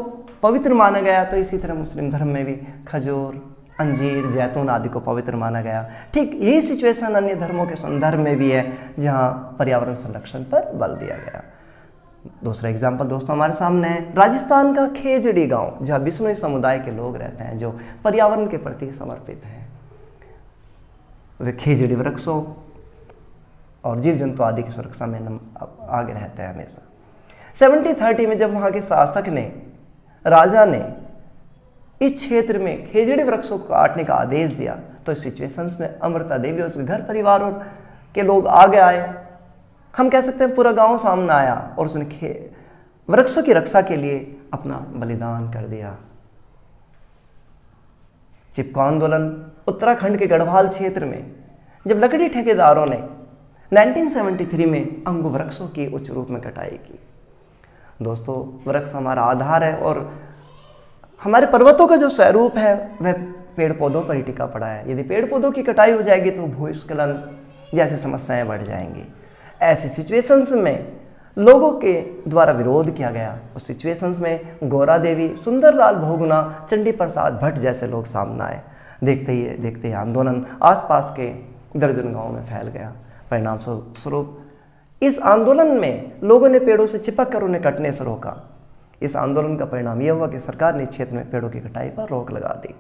पवित्र माना गया। तो इसी तरह मुस्लिम धर्म में भी खजूर, अंजीर, जैतून आदि को पवित्र माना गया। ठीक यही सिचुएशन अन्य धर्मों के संदर्भ में भी है, जहाँ पर्यावरण संरक्षण पर बल दिया गया। दूसरा एग्जाम्पल दोस्तों हमारे सामने है राजस्थान का खेजड़ी गांव, जहाँ बिश्नोई समुदाय के लोग रहते हैं जो पर्यावरण के प्रति समर्पित हैं। वे खेजड़ी वृक्षों और जीव जंतु आदि की सुरक्षा में आगे रहते हैं हमेशा। 1730 में जब वहाँ के शासक ने, राजा ने इस क्षेत्र में खेजड़ी वृक्षों को काटने का आदेश दिया, तो इस सिचुएशंस में अमृता देवी और उसके घर परिवार और के लोग आगे आए। हम कह सकते हैं पूरा गांव सामने आया और उसने वृक्षों की रक्षा के लिए अपना बलिदान कर दिया। चिपको आंदोलन उत्तराखंड के गढ़वाल क्षेत्र में, जब लकड़ी ठेकेदारों ने 1973 में अंगु वृक्षों की उच्च रूप में कटाई की। दोस्तों वृक्ष हमारा आधार है और हमारे पर्वतों का जो स्वरूप है वह पेड़ पौधों पर ही टिका पड़ा है। यदि पेड़ पौधों की कटाई हो जाएगी तो भूस्खलन जैसी समस्याएं बढ़ जाएंगी। ऐसी सिचुएशंस में लोगों के द्वारा विरोध किया गया। उस सिचुएशंस में गोरा देवी, सुंदरलाल बहुगुणा, चंडी प्रसाद भट्ट जैसे लोग सामने आए। देखते ही आंदोलन आसपास के दर्जन गांवों में फैल गया। परिणाम स्वरूप इस आंदोलन में लोगों ने पेड़ों से चिपक कर उन्हें कटने से रोका। इस आंदोलन का परिणाम यह हुआ कि सरकार ने इस क्षेत्र में पेड़ों की कटाई पर रोक लगा दी।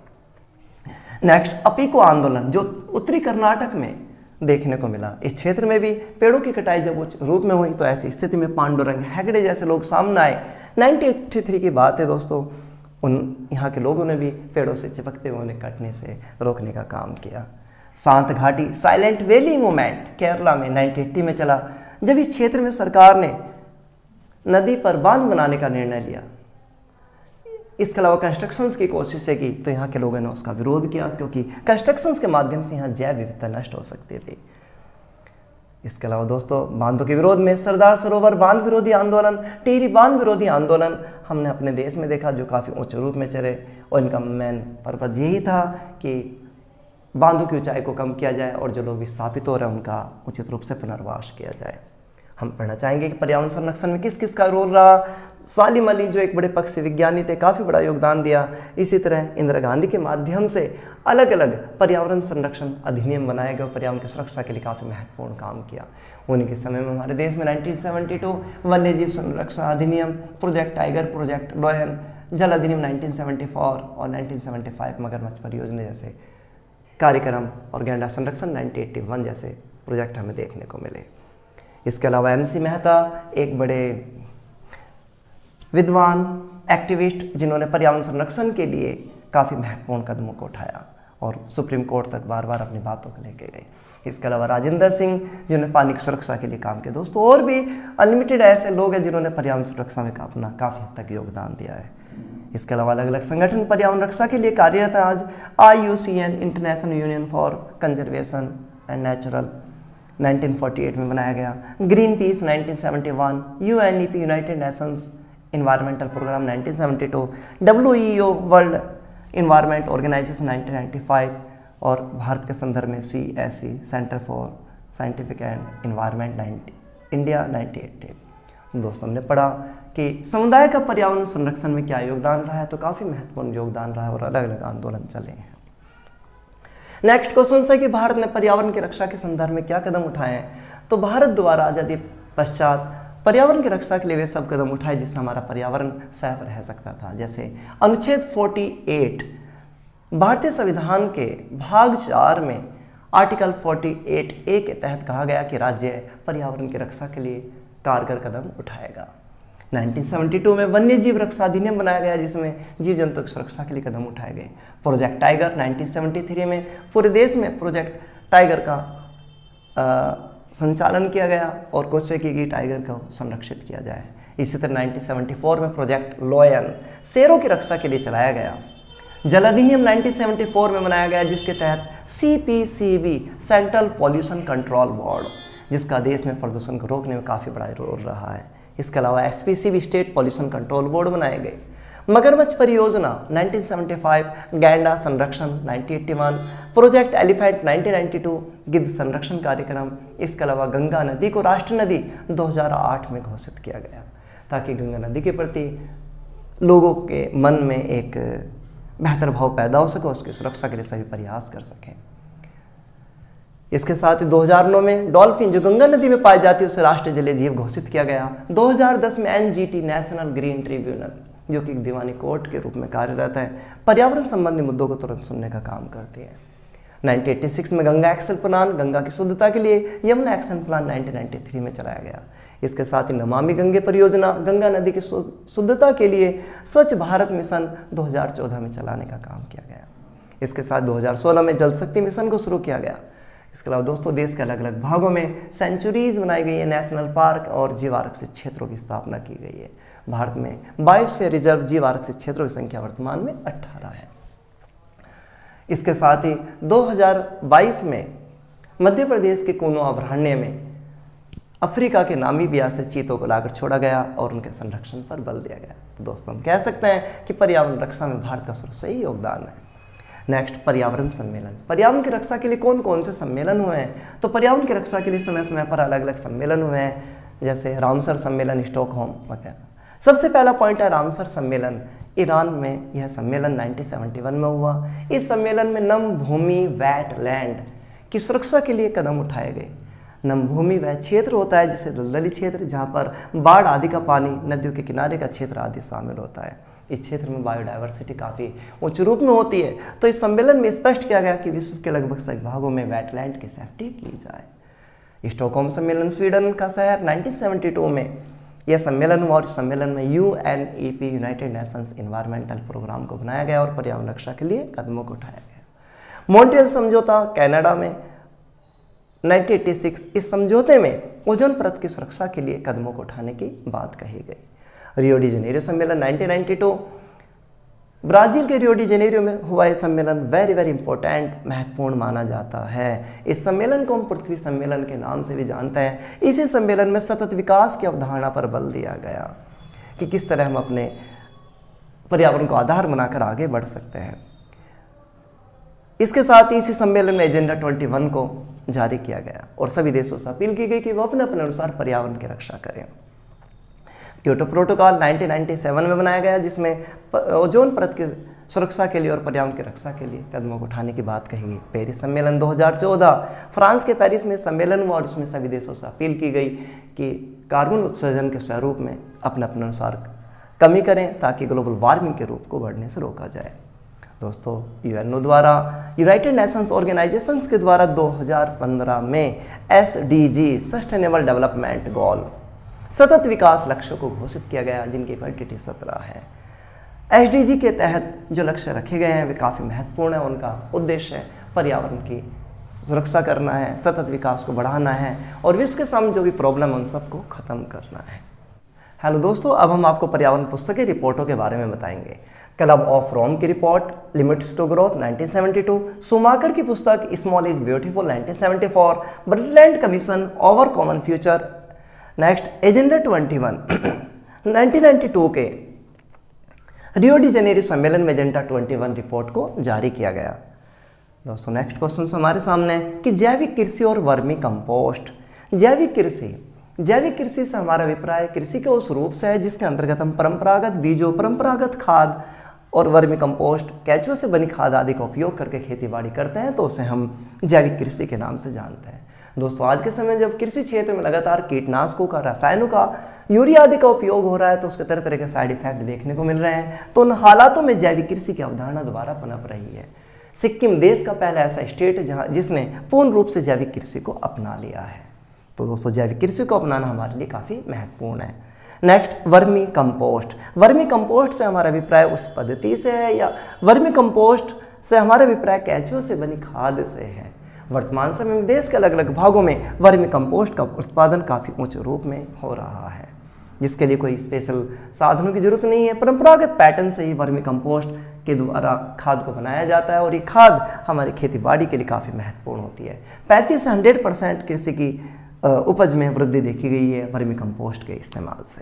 नेक्स्ट, अपीको आंदोलन जो उत्तरी कर्नाटक में देखने को मिला। इस क्षेत्र में भी पेड़ों की कटाई जब उच्च रूप में हुई तो ऐसी स्थिति में पांडुरंग हेगड़े जैसे लोग सामने आए। 1983 की बात है दोस्तों। यहाँ के लोगों ने भी पेड़ों से चिपकते हुए उन्हें कटने से रोकने का काम किया। शांत घाटी साइलेंट वैली मूवमेंट केरला में 1980 में चला, जब इस क्षेत्र में सरकार ने नदी पर बांध बनाने का निर्णय लिया। इसके अलावा कंस्ट्रक्शंस की कोशिशें की तो यहाँ के लोगों ने उसका विरोध किया, क्योंकि कंस्ट्रक्शंस के माध्यम से यहाँ जैव विविधता नष्ट हो सकती थी। इसके अलावा दोस्तों बांधों के विरोध में सरदार सरोवर बांध विरोधी आंदोलन, टिहरी बांध विरोधी आंदोलन हमने अपने देश में देखा, जो काफ़ी उच्च रूप में चले। और इनका मेन पर्पज यही था कि बांधों की ऊंचाई को कम किया जाए और जो लोग विस्थापित हो रहे हैं उनका उचित रूप से पुनर्वास किया जाए। हम पढ़ना चाहेंगे कि पर्यावरण संरक्षण में किस किस का रोल रहा। सालिम अली जो एक बड़े पक्षी विज्ञानी थे, काफ़ी बड़ा योगदान दिया। इसी तरह इंदिरा गांधी के माध्यम से अलग अलग पर्यावरण संरक्षण अधिनियम बनाए गए, पर्यावरण की सुरक्षा के लिए काफ़ी महत्वपूर्ण काम किया। उन्हीं के समय में हमारे देश में 1972 वन्य जीव संरक्षण अधिनियम, प्रोजेक्ट टाइगर, प्रोजेक्ट लॉयन, जल अधिनियम 1974 और 1975 मगरमच्छ परियोजना जैसे कार्यक्रम और गैंडा संरक्षण 1981 जैसे प्रोजेक्ट हमें देखने को मिले। इसके अलावा MC मेहता एक बड़े विद्वान एक्टिविस्ट जिन्होंने पर्यावरण संरक्षण के लिए काफ़ी महत्वपूर्ण कदमों को उठाया और सुप्रीम कोर्ट तक बार बार अपनी बातों को लेके गए। इसके अलावा राजेंद्र सिंह जिन्होंने पानी की सुरक्षा के लिए काम किया। दोस्तों और भी अनलिमिटेड ऐसे लोग हैं जिन्होंने पर्यावरण सुरक्षा में अपना काफ़ी हद तक योगदान दिया है। इसके अलावा अलग अलग संगठन पर्यावरण रक्षा के लिए कार्यरत हैं आज। IUCN international union for conservation and natural 1948 में बनाया गया, Greenpeace 1971, UNEP united nations environmental programme 1972, WEO world environment organisation 1995 और भारत के संदर्भ में CSE centre for scientific and environment India 1988। दोस्तों हमने पढ़ा कि समुदाय का पर्यावरण संरक्षण में क्या योगदान रहा है, तो काफ़ी महत्वपूर्ण योगदान रहा है और अलग अलग आंदोलन चले हैं। नेक्स्ट क्वेश्चन है कि भारत ने पर्यावरण की रक्षा के संदर्भ में क्या कदम उठाए हैं। तो भारत द्वारा आज़ादी पश्चात पर्यावरण की रक्षा के लिए वे सब कदम उठाए जिससे हमारा पर्यावरण साफ रह सकता था। जैसे अनुच्छेद 48 भारतीय संविधान के भाग 4 में आर्टिकल 48A के तहत कहा गया कि राज्य पर्यावरण की रक्षा के लिए कारगर कदम उठाएगा। 1972 में वन्य जीव रक्षा अधिनियम बनाया गया जिसमें जीव जंतु की सुरक्षा के लिए कदम उठाए गए। प्रोजेक्ट टाइगर 1973 में पूरे देश में प्रोजेक्ट टाइगर का संचालन किया गया और कोशिश की गई टाइगर को संरक्षित किया जाए। इसी तरह 1974 में प्रोजेक्ट लॉयन शेरों की रक्षा के लिए चलाया गया। जल अधिनियम 1974 में बनाया गया जिसके तहत CPCB central pollution control board, जिसका देश में प्रदूषण को रोकने में काफ़ी बड़ा रोल रहा है। इसके अलावा SPCB state pollution control board बनाए गए। मगरमच्छ परियोजना 1975, गैंडा संरक्षण 1981, प्रोजेक्ट एलिफेंट 1992, गिद्ध संरक्षण कार्यक्रम। इसके अलावा गंगा नदी को राष्ट्रीय नदी 2008 में घोषित किया गया ताकि गंगा नदी के प्रति लोगों के मन में एक बेहतर भाव पैदा हो सके, उसकी सुरक्षा के लिए सभी प्रयास कर सकें। इसके साथ ही 2009 में डॉल्फिन जो गंगा नदी में पाई जाती है उसे राष्ट्रीय जलीय जीव घोषित किया गया। 2010 में NGT नेशनल ग्रीन ट्रिब्यूनल जो कि एक दीवानी कोर्ट के रूप में कार्यरत है, पर्यावरण संबंधी मुद्दों को तुरंत सुनने का काम करती है। 1986 में गंगा एक्शन प्लान गंगा की शुद्धता के लिए यमुना एक्शन प्लान 1993 में चलाया गया। इसके साथ ही नमामि गंगे परियोजना गंगा नदी की शुद्धता के लिए स्वच्छ भारत मिशन 2014 में चलाने का काम किया गया। इसके साथ 2016 में जल शक्ति मिशन को शुरू किया गया। इसके अलावा दोस्तों देश के अलग अलग भागों में सेंचुरीज बनाई गई है, नेशनल पार्क और जीव आरक्षित क्षेत्रों की स्थापना की गई है। भारत में बायोस्फीयर रिजर्व जीव आरक्षित क्षेत्रों की संख्या वर्तमान में 18 है। इसके साथ ही 2022 में मध्य प्रदेश के कूनो अभयारण्य में अफ्रीका के नामीबिया से चीतों को लाकर छोड़ा गया और उनके संरक्षण पर बल दिया गया। तो दोस्तों हम कह सकते हैं कि पर्यावरण रक्षा में भारत का शुरू से ही योगदान है। नेक्स्ट, पर्यावरण सम्मेलन। पर्यावरण की रक्षा के लिए कौन कौन से सम्मेलन हुए हैं? तो पर्यावरण की रक्षा के लिए समय समय पर अलग अलग सम्मेलन हुए हैं, जैसे रामसर सम्मेलन, स्टॉकहोम वगैरह। सबसे पहला पॉइंट है रामसर सम्मेलन। ईरान में यह सम्मेलन 1971 में हुआ। इस सम्मेलन में नम भूमि वेटलैंड की सुरक्षा के लिए कदम उठाए गए। नम भूमि वह क्षेत्र होता है जैसे दलदली क्षेत्र जहाँ पर बाढ़ आदि का पानी, नदियों के किनारे का क्षेत्र आदि शामिल होता है। इस क्षेत्र में बायोडाइवर्सिटी काफ़ी उच्च रूप में होती है। तो इस सम्मेलन में स्पष्ट किया गया कि विश्व के लगभग सभी भागों में वेटलैंड की सेफ्टी की जाए। स्टॉकहोम सम्मेलन स्वीडन का शहर 1972 में यह सम्मेलन हुआ और इस सम्मेलन में UNEP united nations environmental programme को बनाया गया और पर्यावरण रक्षा के लिए कदमों को उठाया गया। मॉन्ट्रियल समझौता कनाडा में 1986, इस समझौते में ओजोन परत की सुरक्षा के लिए कदमों को उठाने की बात कही गई। रियो डी जेनेरियो सम्मेलन 1992, ब्राजील के रियो डी जेनेरियो में हुआ यह सम्मेलन वेरी इंपॉर्टेंट, महत्वपूर्ण माना जाता है। इस सम्मेलन को हम पृथ्वी सम्मेलन के नाम से भी जानते हैं। इसी सम्मेलन में सतत विकास की अवधारणा पर बल दिया गया कि किस तरह हम अपने पर्यावरण को आधार बनाकर आगे बढ़ सकते हैं। इसके साथ ही इसी सम्मेलन में एजेंडा 21 को जारी किया गया और सभी देशों से अपील की गई कि वो अपने अपने अनुसार पर्यावरण की रक्षा करें। क्योटो प्रोटोकॉल 1997 में बनाया गया जिसमें ओजोन परत की सुरक्षा के लिए और पर्यावरण की रक्षा के लिए कदमों को उठाने की बात कही गई। पेरिस सम्मेलन 2014, फ्रांस के पेरिस में सम्मेलन हुआ और इसमें सभी देशों से अपील की गई कि कार्बन उत्सर्जन के स्वरूप में अपने अपने अनुसार कमी करें ताकि ग्लोबल वार्मिंग के रूप को बढ़ने से रोका जाए। दोस्तों यूएनओ द्वारा, यूनाइटेड नेशंस ऑर्गेनाइजेशंस के द्वारा 2015 में SDG सस्टेनेबल डेवलपमेंट गोल सतत विकास लक्ष्यों को घोषित किया गया जिनकी क्वांटिटी 17 है। एसडीजी के तहत जो लक्ष्य रखे गए हैं वे काफ़ी महत्वपूर्ण है। उनका उद्देश्य है पर्यावरण की सुरक्षा करना है, सतत विकास को बढ़ाना है और विश्व के सामने जो भी प्रॉब्लम है उन सबको खत्म करना है। हेलो दोस्तों, अब हम आपको पर्यावरण पुस्तक की रिपोर्टों के बारे में बताएंगे। क्लब ऑफ रोम की report limits to growth 1972, Schumacher की पुस्तक small is beautiful 1974, Brundtland commission over common future. Next agenda 21 1992 के रियो डी जेनेरो सम्मेलन में एजेंडा 21 रिपोर्ट को जारी किया गया। दोस्तों नेक्स्ट क्वेश्चन हमारे सामने कि जैविक कृषि और वर्मी कंपोस्ट। जैविक कृषि से हमारा अभिप्राय कृषि के उस रूप से है जिसके अंतर्गत हम परंपरागत बीजों, परंपरागत खाद और वर्मी कंपोस्ट, केंचुए से बनी खाद आदि का उपयोग करके खेती बाड़ी करते हैं, तो उसे हम जैविक कृषि के नाम से जानते हैं। दोस्तों आज के समय जब कृषि क्षेत्र में लगातार कीटनाशकों का, रसायनों का, यूरिया आदि का उपयोग हो रहा है तो उसके तरह तरह के साइड इफेक्ट देखने को मिल रहे हैं, तो उन हालातों में जैविक कृषि की अवधारणा दोबारा पनप रही है। सिक्किम देश का पहला ऐसा स्टेट है जिसने पूर्ण रूप से जैविक कृषि को अपना लिया है। तो दोस्तों जैविक कृषि को अपनाना हमारे लिए काफ़ी महत्वपूर्ण है। Next vermi compost. Vermi compost से हमारा अभिप्राय उस पद्धति से है या वर्मी कंपोस्ट से हमारा अभिप्राय केंचुओं से बनी खाद से है। वर्तमान समय में देश के अलग अलग भागों में वर्मी कंपोस्ट का उत्पादन काफ़ी ऊंचे रूप में हो रहा है, जिसके लिए कोई स्पेशल साधनों की जरूरत नहीं है। परंपरागत पैटर्न से ही वर्मी कंपोस्ट के द्वारा खाद को बनाया जाता है और ये खाद हमारी खेती बाड़ी के लिए काफ़ी महत्वपूर्ण होती है। 35 से 100% कृषि की उपज में वृद्धि देखी गई है वर्मी कंपोस्ट के इस्तेमाल से।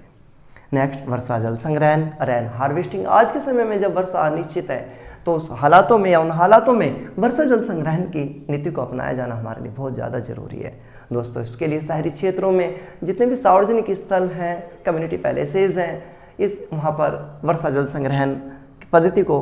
नेक्स्ट वर्षा जल संग्रहण, रेन हार्वेस्टिंग। आज के समय में जब वर्षा अनिश्चित है तो उस हालातों में या उन हालातों में वर्षा जल संग्रहण की नीति को अपनाया जाना हमारे लिए बहुत ज़्यादा जरूरी है। दोस्तों इसके लिए शहरी क्षेत्रों में जितने भी सार्वजनिक स्थल हैं, कम्युनिटी पैलेसेज हैं, वहाँ पर वर्षा जल संग्रहण की पद्धति को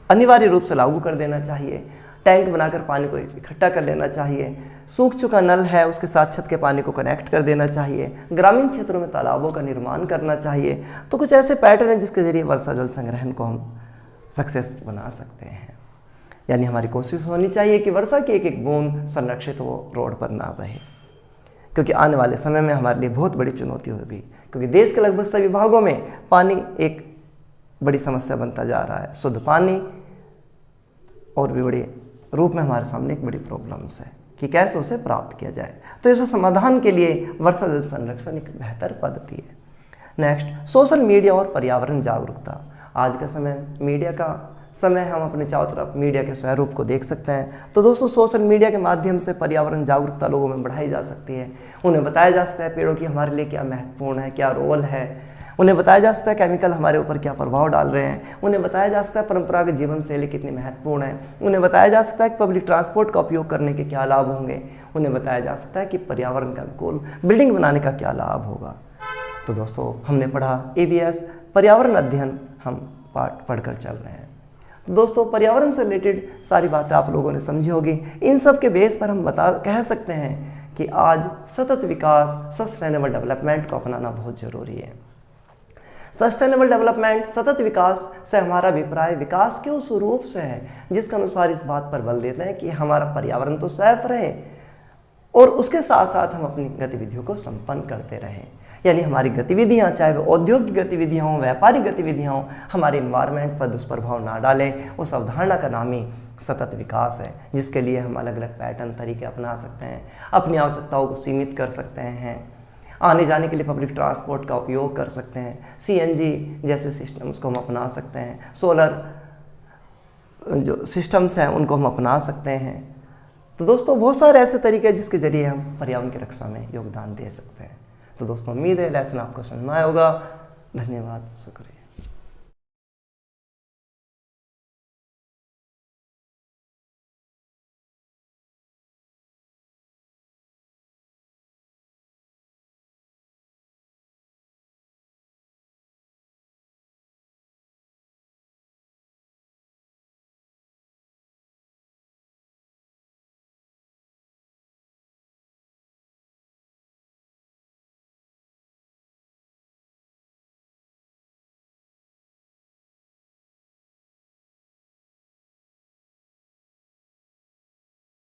अनिवार्य रूप से लागू कर देना चाहिए। टैंक बनाकर पानी को इकट्ठा कर लेना चाहिए। सूख चुका नल है उसके साथ छत के पानी को कनेक्ट कर देना चाहिए। ग्रामीण क्षेत्रों में तालाबों का निर्माण करना चाहिए। तो कुछ ऐसे पैटर्न हैं जिसके जरिए वर्षा जल संग्रहण को हम सक्सेस बना सकते हैं। यानी हमारी कोशिश होनी चाहिए कि वर्षा की एक एक बूंद संरक्षित हो, रोड पर ना बहे, क्योंकि आने वाले समय में हमारे लिए बहुत बड़ी चुनौती होगी, क्योंकि देश के लगभग सभी भागों में पानी एक बड़ी समस्या बनता जा रहा है। शुद्ध पानी और भी बड़े रूप में हमारे सामने एक बड़ी प्रॉब्लम्स है कि कैसे उसे प्राप्त किया जाए। तो इस समाधान के लिए वर्षा जल संरक्षण एक बेहतर पद्धति है। नेक्स्ट सोशल मीडिया और पर्यावरण जागरूकता। आज का समय मीडिया का समय, हम अपने चारों तरफ मीडिया के स्वरूप को देख सकते हैं। तो दोस्तों सोशल मीडिया के माध्यम से पर्यावरण जागरूकता लोगों में बढ़ाई जा सकती है। उन्हें बताया जा सकता है पेड़ों की हमारे लिए क्या महत्वपूर्ण है, क्या रोल है। उन्हें बताया जा सकता है केमिकल हमारे ऊपर क्या प्रभाव डाल रहे हैं। उन्हें बताया जा सकता है परंपरागत जीवन शैली कितनी महत्वपूर्ण है। उन्हें बताया जा सकता है कि पब्लिक ट्रांसपोर्ट का उपयोग करने के क्या लाभ होंगे। उन्हें बताया जा सकता है कि पर्यावरण के अनुकूल बिल्डिंग बनाने का क्या लाभ होगा। तो दोस्तों हमने पढ़ा ABS पर्यावरण अध्ययन, हम पाठ पढ़कर चल रहे हैं। तो दोस्तों पर्यावरण से रिलेटेड सारी बातें आप लोगों ने समझी होगी। इन सब के बेस पर हम कह सकते हैं कि आज सतत विकास, सस्टेनेबल डेवलपमेंट को अपनाना बहुत जरूरी है। सस्टेनेबल डेवलपमेंट, सतत विकास से हमारा अभिप्राय विकास के उस रूप से है जिसके अनुसार इस बात पर बल देते हैं कि हमारा पर्यावरण तो सेफ रहे और उसके साथ साथ हम अपनी गतिविधियों को संपन्न करते रहें। यानी हमारी गतिविधियाँ, चाहे वो औद्योगिक गतिविधियाँ हों, व्यापारिक गतिविधियाँ हों, हमारे इन्वायरमेंट पर दुष्प्रभाव ना डालें। उस अवधारणा का नाम ही सतत विकास है, जिसके लिए हम अलग अलग पैटर्न, तरीके अपना सकते हैं। अपनी आवश्यकताओं को सीमित कर सकते हैं। आने जाने के लिए पब्लिक ट्रांसपोर्ट का उपयोग कर सकते हैं। CNG जैसे सिस्टम्स को हम अपना सकते हैं। सोलर जो सिस्टम्स हैं उनको हम अपना सकते हैं। तो दोस्तों बहुत सारे ऐसे तरीके हैं जिसके जरिए हम पर्यावरण की रक्षा में योगदान दे सकते हैं। तो दोस्तों उम्मीद है लेसन आपको समझ में आया होगा। धन्यवाद, शुक्रिया।